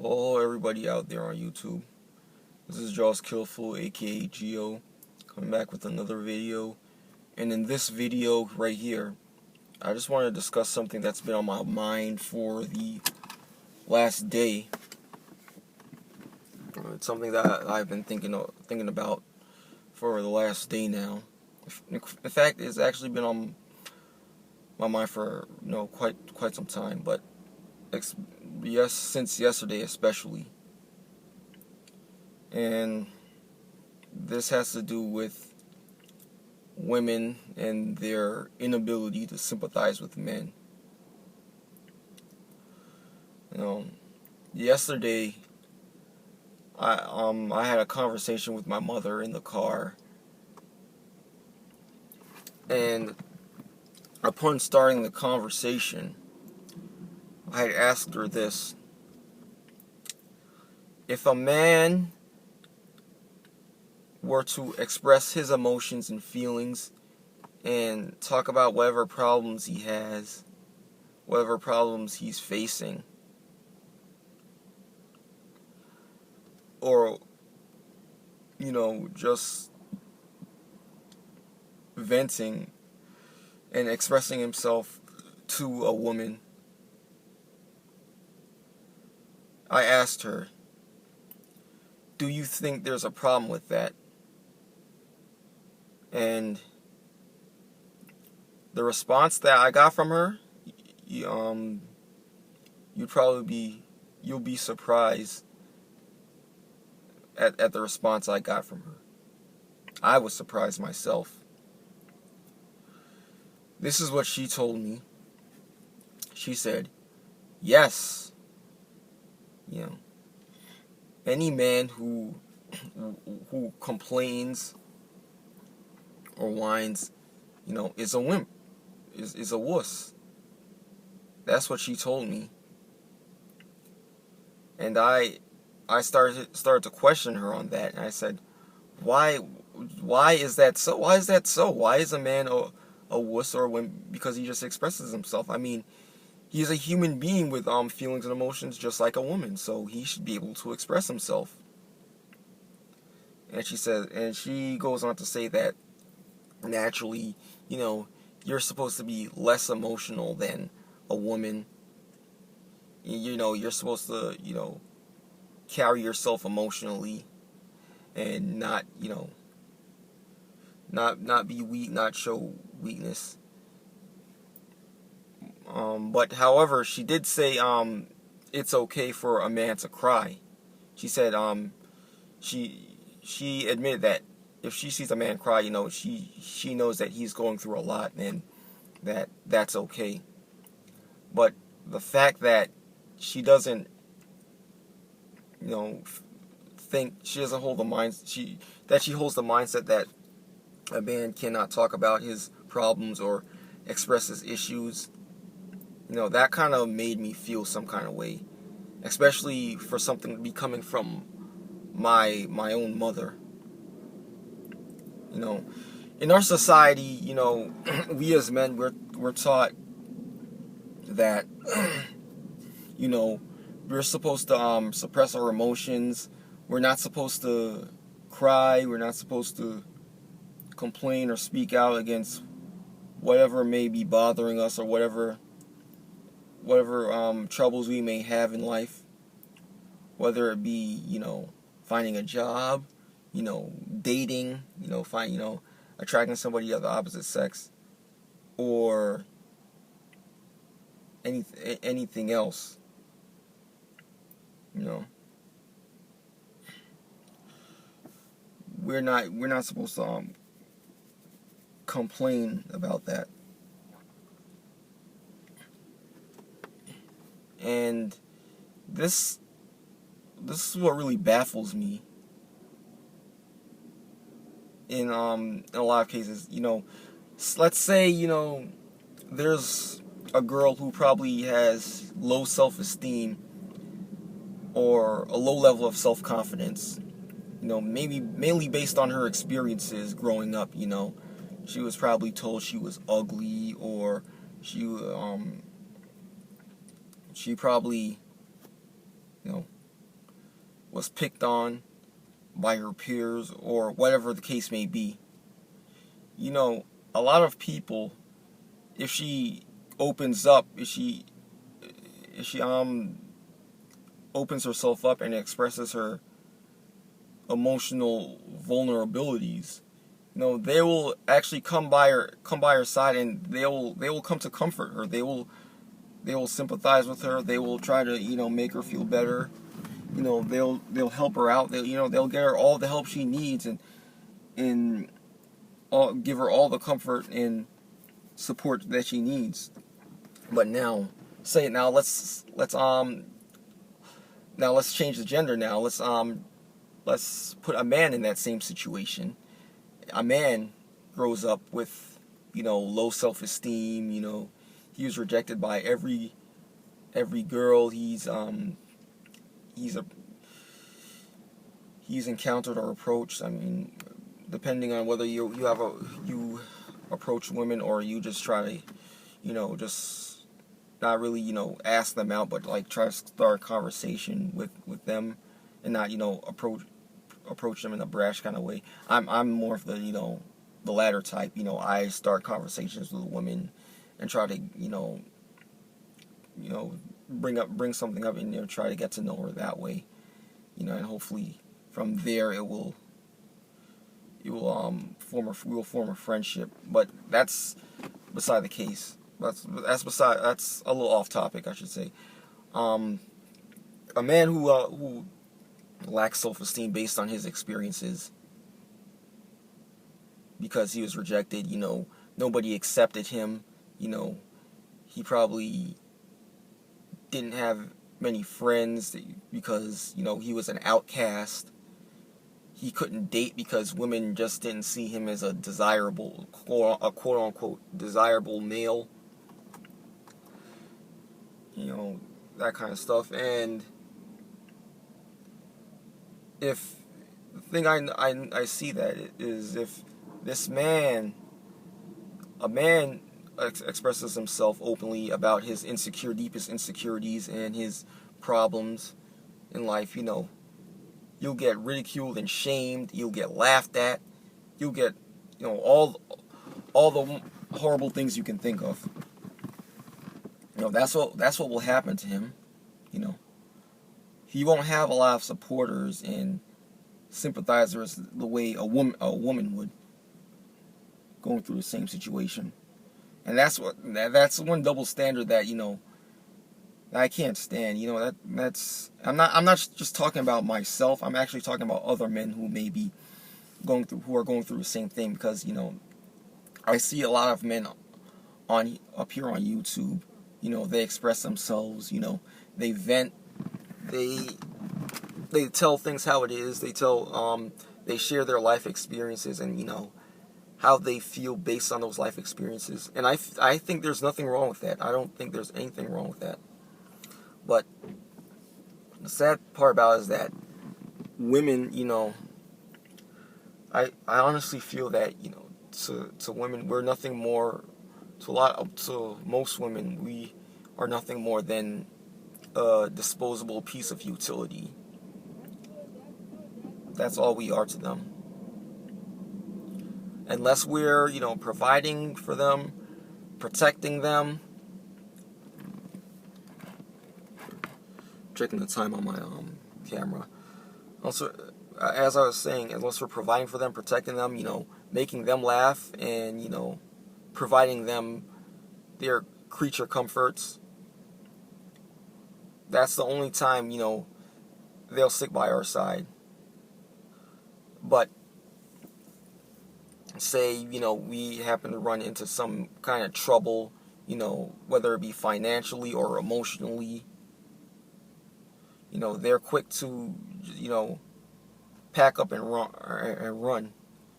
Hello everybody out there on YouTube. This is Jaws Killful, aka Geo, coming back with another video. And in this video right here, I just want to discuss something that's been on my mind for the last day. It's something that I've been thinking about for the last day now. In fact, it's actually been on my mind for quite some time, but since yesterday especially. And this has to do with women and their inability to sympathize with men. Yesterday I had a conversation with my mother in the car, and upon starting the conversation, I had asked her this: if a man were to express his emotions and feelings and talk about whatever problems he has, whatever problems he's facing, or just venting and expressing himself to a woman, I asked her, do you think there's a problem with that? And the response that I got from her, you'll be surprised at the response I got from her. I was surprised myself. This is what she told me. She said, yes, any man who complains or whines, is a wimp, is a wuss. That's what she told me. And I started to question her on that, and I said, why is that so? Why is that so? Why is a man a wuss or a wimp because he just expresses himself? I mean, he's a human being with feelings and emotions just like a woman, so he should be able to express himself. And she goes on to say that naturally, you're supposed to be less emotional than a woman. You're supposed to, carry yourself emotionally and not be weak, not show weakness. But however, she did say it's okay for a man to cry. She said she admitted that if she sees a man cry, she knows that he's going through a lot and that's okay. But the fact that she doesn't think, she doesn't hold the she holds the mindset that a man cannot talk about his problems or express his issues, that kind of made me feel some kind of way, especially for something to be coming from my own mother. In our society, we as men, we're taught that we're supposed to suppress our emotions. We're not supposed to cry. We're not supposed to complain or speak out against whatever may be bothering us or whatever troubles we may have in life, whether it be finding a job, dating, attracting somebody of the opposite sex, or anything else. We're not supposed to complain about that. And this is what really baffles me in a lot of cases. Let's say there's a girl who probably has low self-esteem or a low level of self-confidence, maybe mainly based on her experiences growing up. She was probably told she was ugly, or she probably, was picked on by her peers or whatever the case may be. You know, a lot of people, if she opens up, if she opens herself up and expresses her emotional vulnerabilities, you know, they will actually come by her side, and they will come to comfort her. They will sympathize with her. They will try to, you know, make her feel better. You know, they'll help her out. They'll get her all the help she needs, and give her all the comfort and support that she needs. But now let's change the gender. Now let's put a man in that same situation. A man grows up with, you know, low self-esteem. You know, he was rejected by every girl he's encountered or approached. I mean, depending on whether you approach women or you just try to, you know, just not really, you know, ask them out, but like try to start a conversation with them, and not, you know, approach them in a brash kind of way. I'm more of the, you know, the latter type. You know, I start conversations with women and try to, you know, bring something up, and, you know, try to get to know her that way. You know, and hopefully from there we will form a friendship. But that's beside the case. That's a little off topic, I should say. A man who lacks self-esteem based on his experiences, because he was rejected. You know, nobody accepted him. You know, he probably didn't have many friends because, you know, he was an outcast. He couldn't date because women just didn't see him as a desirable, quote-unquote desirable male. You know, that kind of stuff. And if the thing I see that is, if this man, a man expresses himself openly about his deepest insecurities and his problems in life, you know, you'll get ridiculed and shamed. You'll get laughed at. You'll get, you know, all the horrible things you can think of. You know, that's what will happen to him. You know, he won't have a lot of supporters and sympathizers the way a woman would, going through the same situation. And that's one double standard that, you know, I can't stand. You know, that's I'm not just talking about myself. I'm actually talking about other men who may be going through the same thing, because, you know, I see a lot of men up here on YouTube. You know, they express themselves. You know, they vent. They tell things how it is. They share their life experiences, and, you know, how they feel based on those life experiences. And I think there's nothing wrong with that. I don't think there's anything wrong with that. But the sad part about it is that women, you know, I honestly feel that, you know, to women, we're nothing more, to most women, we are nothing more than a disposable piece of utility. That's all we are to them. Unless we're, you know, providing for them, protecting them. Checking the time on my camera. Also, as I was saying, unless we're providing for them, protecting them, you know, making them laugh, and, you know, providing them their creature comforts, that's the only time, you know, they'll stick by our side. But say, you know, we happen to run into some kind of trouble, you know, whether it be financially or emotionally, you know, they're quick to, you know, pack up and run.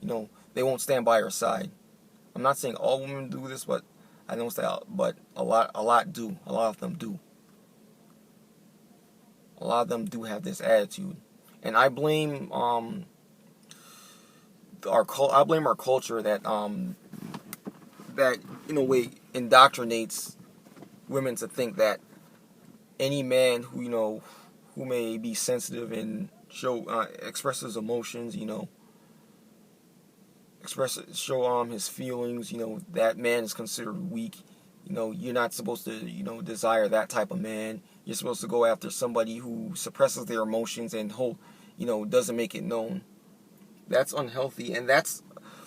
You know, they won't stand by our side. I'm not saying all women do this, but I don't say, but a lot do. A lot of them do. A lot of them do have this attitude, and I blame our culture that in a way indoctrinates women to think that any man who, you know, who may be sensitive and expresses emotions, show his feelings, that man is considered weak. You're not supposed to, desire that type of man. You're supposed to go after somebody who suppresses their emotions and doesn't make it known. That's unhealthy, and that's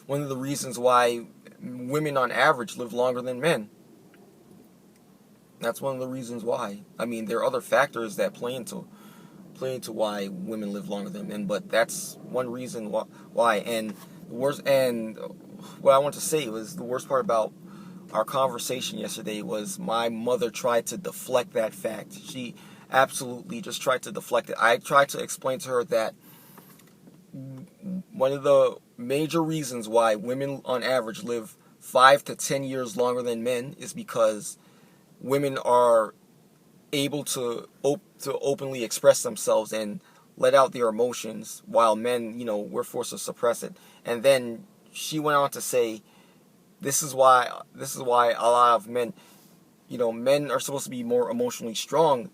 one of the reasons why women on average live longer than men. That's one of the reasons why. I mean, there are other factors that play into why women live longer than men, but that's one reason why. And what I want to say was, the worst part about our conversation yesterday was my mother tried to deflect that fact. She absolutely just tried to deflect it. I tried to explain to her that one of the major reasons why women on average live 5 to 10 years longer than men is because women are able to openly express themselves and let out their emotions, while men, we're forced to suppress it. And then she went on to say, this is why a lot of men, men are supposed to be more emotionally strong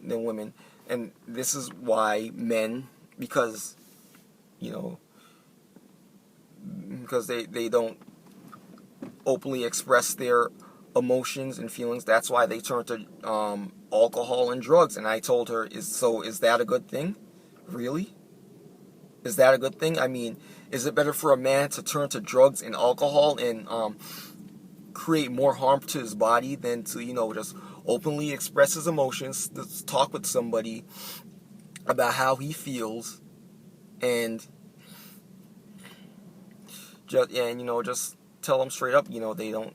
than women, and this is why men, because they don't openly express their emotions and feelings. That's why they turn to alcohol and drugs. And I told her, is that a good thing? Really? Is that a good thing? I mean, is it better for a man to turn to drugs and alcohol and create more harm to his body than to, just openly express his emotions, to talk with somebody about how he feels, and just tell them straight up, they don't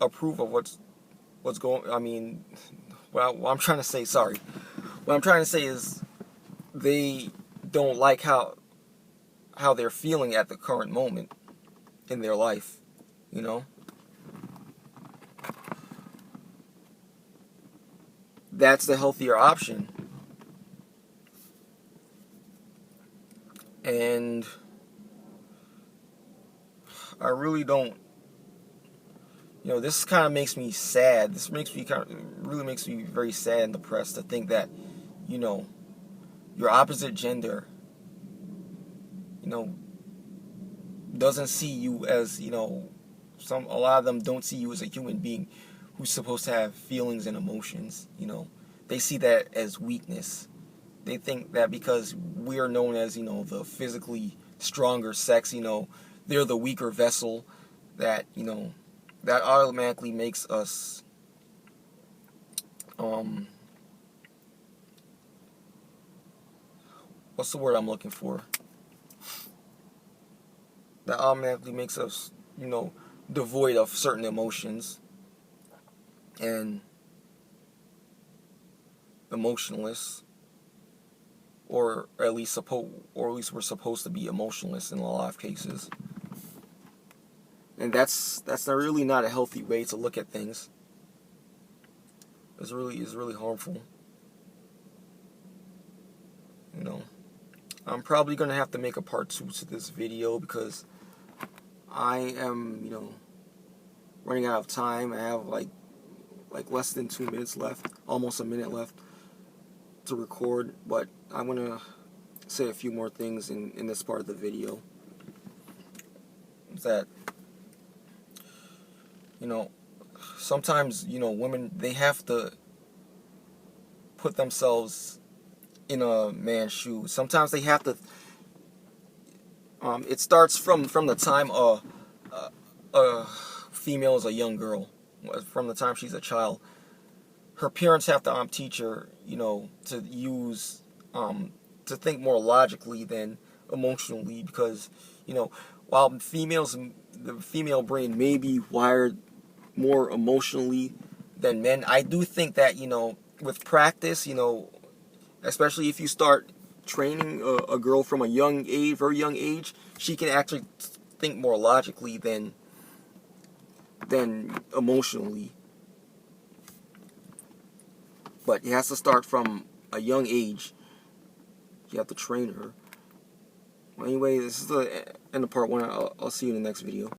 approve of what's going. I mean, well, what I'm trying to say, sorry. What I'm trying to say is, they don't like how they're feeling at the current moment in their life, That's the healthier option. And I really don't, this kind of makes me sad. This really makes me very sad and depressed to think that, your opposite gender, doesn't see you as, a lot of them don't see you as a human being who's supposed to have feelings and emotions. They see that as weakness. They think that because we are known as, the physically stronger sex, they're the weaker vessel, that, that automatically makes us, what's the word I'm looking for? That automatically makes us, devoid of certain emotions and emotionless, or at least we're supposed to be emotionless in a lot of cases. And that's really not a healthy way to look at things. It's really harmful. I'm probably gonna have to make a part 2 to this video because I am, running out of time. I have like less than 2 minutes left, almost a minute left to record, but I'm gonna say a few more things in this part of the video. That, sometimes, women, they have to put themselves in a man's shoes. Sometimes they have to, it starts from the time a female is a young girl, from the time she's a child. Her parents have to teach her, to use, to think more logically than emotionally, because, while the female brain may be wired more emotionally than men, I do think that, with practice, especially if you start training a girl from a very young age, she can actually think more logically than emotionally. But it has to start from a young age. You have to train her. Well, anyway, this is the end of part 1. I'll see you in the next video.